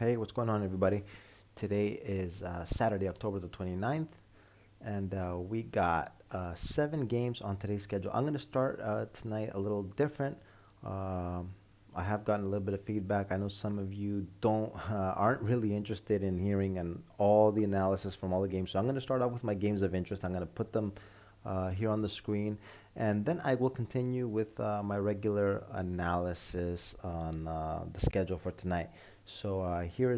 Hey, what's going on, everybody? Today is Saturday, October the 29th, and we got 7 games on today's schedule. I'm going to start tonight a little different. Um, I have gotten a little bit of feedback. I know some of you don't aren't really interested in hearing and all the analysis from all the games. So I'm going to start off with my games of interest. I'm going to put them here on the screen, and then I will continue with my regular analysis on the schedule for tonight. So here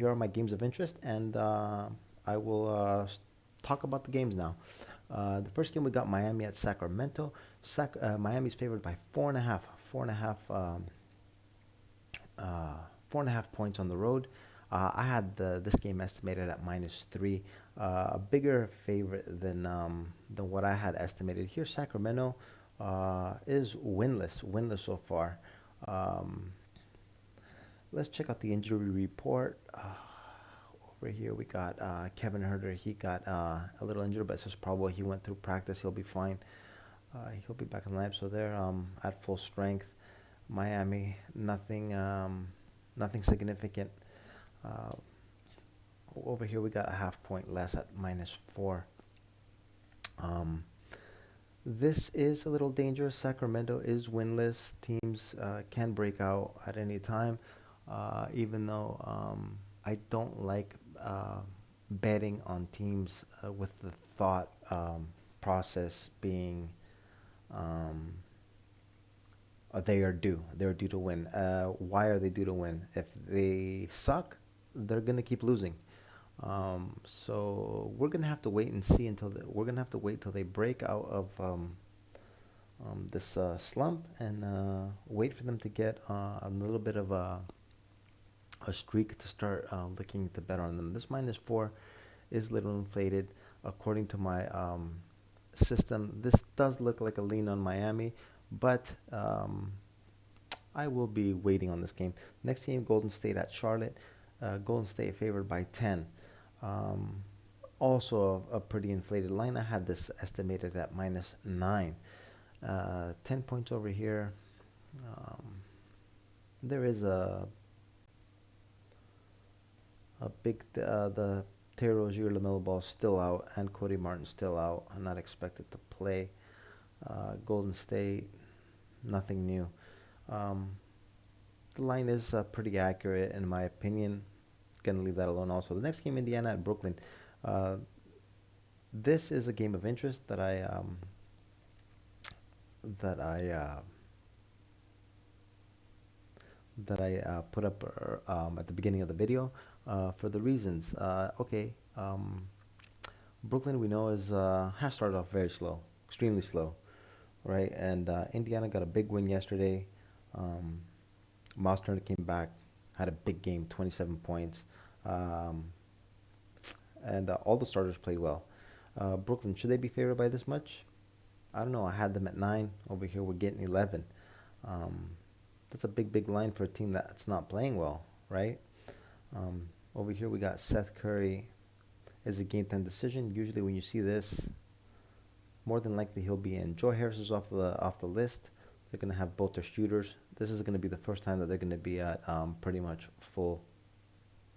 are my games of interest, and I will talk about the games now. The first game we got Miami at Sacramento. Miami's favored by 4.5, 4.5, uh, 4.5 points on the road. I had this game estimated at -3, a bigger favorite than what I had estimated. Here, Sacramento is winless so far. Um, let's check out the injury report. Over here, we got Kevin Herter. He got a little injured, but it's probably he went through practice. He'll be fine. He'll be back in the lineup. So they're at full strength. Miami, nothing significant. Uh, Over here, we got a half point less at -4. Um, this is a little dangerous. Sacramento is winless. Teams can break out at any time, even though I don't like betting on teams with the thought process being um, they are due. They're due to win. Why are they due to win? If they suck, they're gonna keep losing. So we're gonna have to wait and see we're gonna have to wait till they break out of this slump and wait for them to get a little bit of a streak to start looking to bet on them. This -4 is a little inflated according to my system. This does look like a lean on Miami, but I will be waiting on this game. Next game, Golden State at Charlotte. Golden State favored by 10. Um, Also a pretty inflated line. I had this estimated at -9. 10 points over here. Um, there is a big the Terry Rozier LaMelo Ball still out and Cody Martin still out. I'm not expected to play. Golden State, nothing new. Um, the line is pretty accurate in my opinion. Gonna leave that alone. Also, the next game, Indiana at Brooklyn. Uh, this is a game of interest that I put up at the beginning of the video for the reasons. Okay, Brooklyn we know is has started off very slow, extremely slow, right? And Indiana got a big win yesterday. Um, Miles Turner came back, had a big game, 27 points, um, and all the starters played well. Brooklyn, should they be favored by this much? I don't know. I had them at 9. Over here, we're getting 11. Um, that's a big line for a team that's not playing well, right? Over here, we got Seth Curry is a game 10 decision. Usually, when you see this, more than likely he'll be in. Joe Harris is off the list. They're gonna have both their shooters. This is gonna be the first time that they're gonna be at pretty much full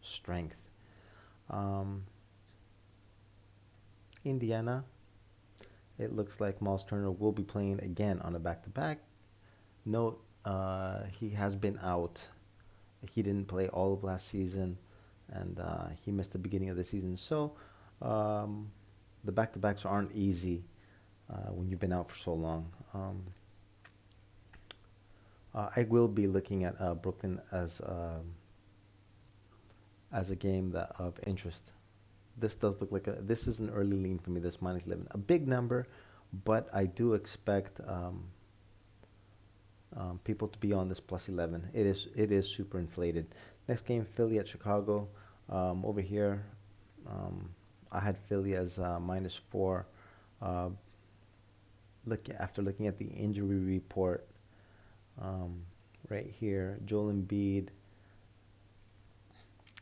strength. Um, Indiana, it looks like Miles Turner will be playing again on a back-to-back. Note, he has been out. He didn't play all of last season, and he missed the beginning of the season. So, um, the back-to-backs aren't easy when you've been out for so long. I will be looking at Brooklyn as a game that of interest. This does look like this is an early lean for me. This -11, a big number, but I do expect people to be on this +11. It is super inflated. Next game, Philly at Chicago. Over here, um, I had Philly as -4. Uh, after looking at the injury report, um, right here, Joel Embiid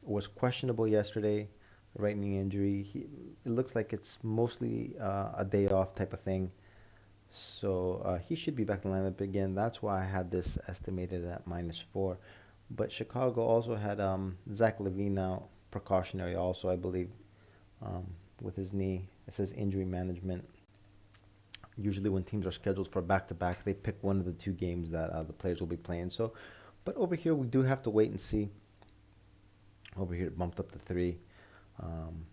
was questionable yesterday, right knee injury. It looks like it's mostly a day off type of thing. So he should be back in the lineup again. That's why I had this estimated at -4. But Chicago also had Zach Levine out, precautionary also, I believe, um, with his knee. It says injury management. Usually, when teams are scheduled for back to back, they pick one of the two games that the players will be playing. So, but over here, we do have to wait and see. Over here, it bumped up to three. Um,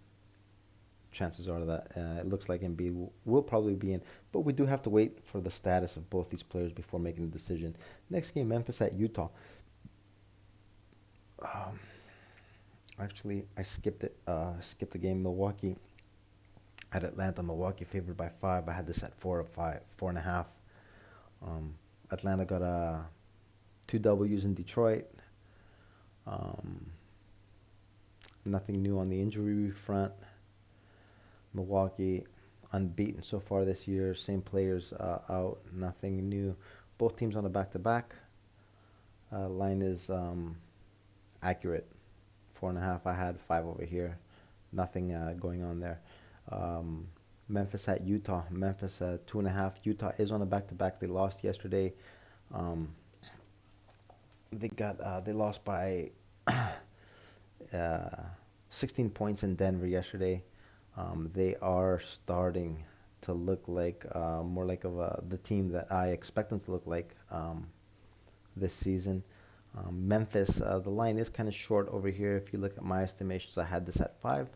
Chances are that it looks like Embiid will probably be in, but we do have to wait for the status of both these players before making a decision. Next game, Memphis at Utah. Um, Actually, I skipped it. Skipped the game. Milwaukee at Atlanta. Milwaukee favored by 5. I had this at 4 or 5, 4.5. Um, Atlanta got two W's in Detroit. Um, Nothing new on the injury front. Milwaukee unbeaten so far this year. Same players out. Nothing new. Both teams on a back-to-back. Line is accurate. 4.5. I had 5 over here. Nothing going on there. Um, Memphis at Utah. Memphis 2.5. Utah is on a back-to-back. They lost yesterday. Um, they lost by uh, 16 points in Denver yesterday. They are starting to look like more like the team that I expect them to look like this season. Memphis, the line is kind of short over here. If you look at my estimations, I had this at 5.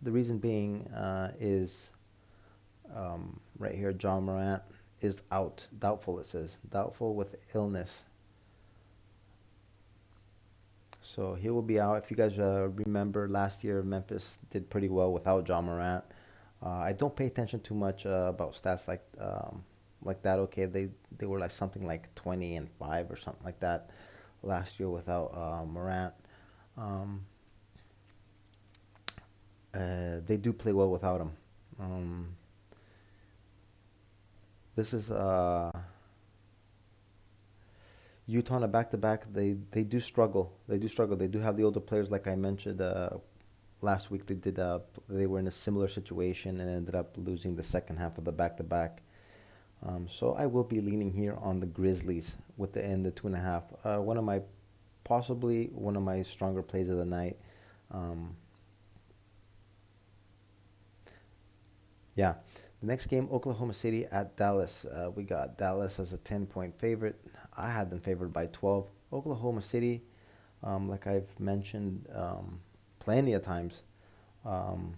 The reason being is right here, John Morant is out, doubtful. It says doubtful with illness. So he will be out. If you guys remember last year, Memphis did pretty well without John Morant. I don't pay attention too much about stats like that. Okay, they were like something like 20-5 or something like that last year without Morant. Um, they do play well without him. Um, this is Utah on a back-to-back. They do struggle. They do struggle. They do have the older players, like I mentioned last week. They were in a similar situation and ended up losing the second half of the back-to-back. So I will be leaning here on the Grizzlies with the end of 2.5. Possibly one of my stronger plays of the night. Um, yeah. The next game, Oklahoma City at Dallas. We got Dallas as a 10-point favorite. I had them favored by 12. Oklahoma City, like I've mentioned plenty of times, um,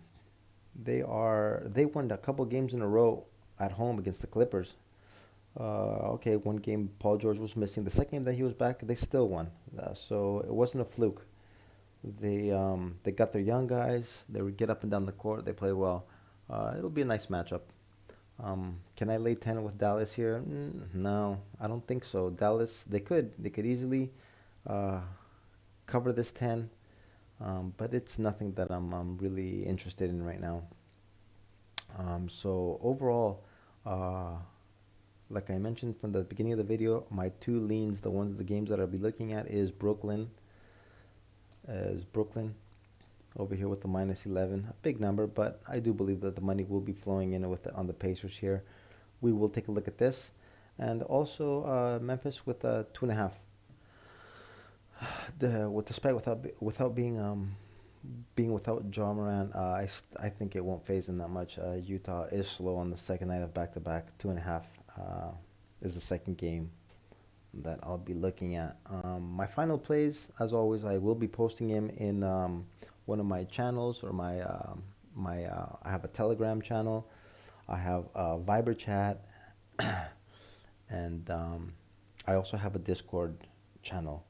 they won a couple games in a row at home against the Clippers. Okay, one game Paul George was missing. The second game that he was back, they still won. So it wasn't a fluke. They got their young guys. They would get up and down the court. They play well. It'll be a nice matchup. Can I lay 10 with Dallas here? No, I don't think so. Dallas, they could easily uh, cover this 10, but it's nothing that I'm really interested in right now. So overall, uh, like I mentioned from the beginning of the video, my two leans, the games that I'll be looking at is Brooklyn over here with the -11, a big number, but I do believe that the money will be flowing in on the Pacers here. We will take a look at this, and also Memphis with a 2.5. Despite without being without John Moran, I think it won't phase them that much. Utah is slow on the second night of back-to-back. 2.5 is the second game that I'll be looking at. My final plays, as always, I will be posting him in one of my channels or I have a Telegram channel. I have a Viber chat, and I also have a Discord channel.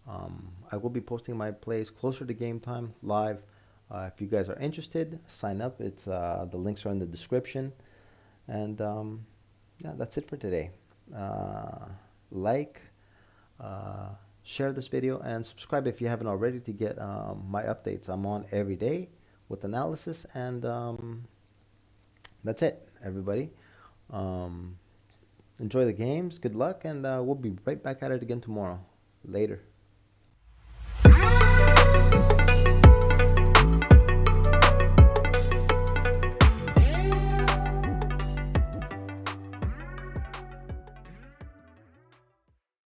I will be posting my plays closer to game time live. If you guys are interested, sign up. The links are in the description. And yeah, that's it for today. Like, uh, share this video, and subscribe if you haven't already to get my updates. I'm on every day with analysis, and that's it, everybody. Um, Enjoy the games. Good luck, and we'll be right back at it again tomorrow. Later.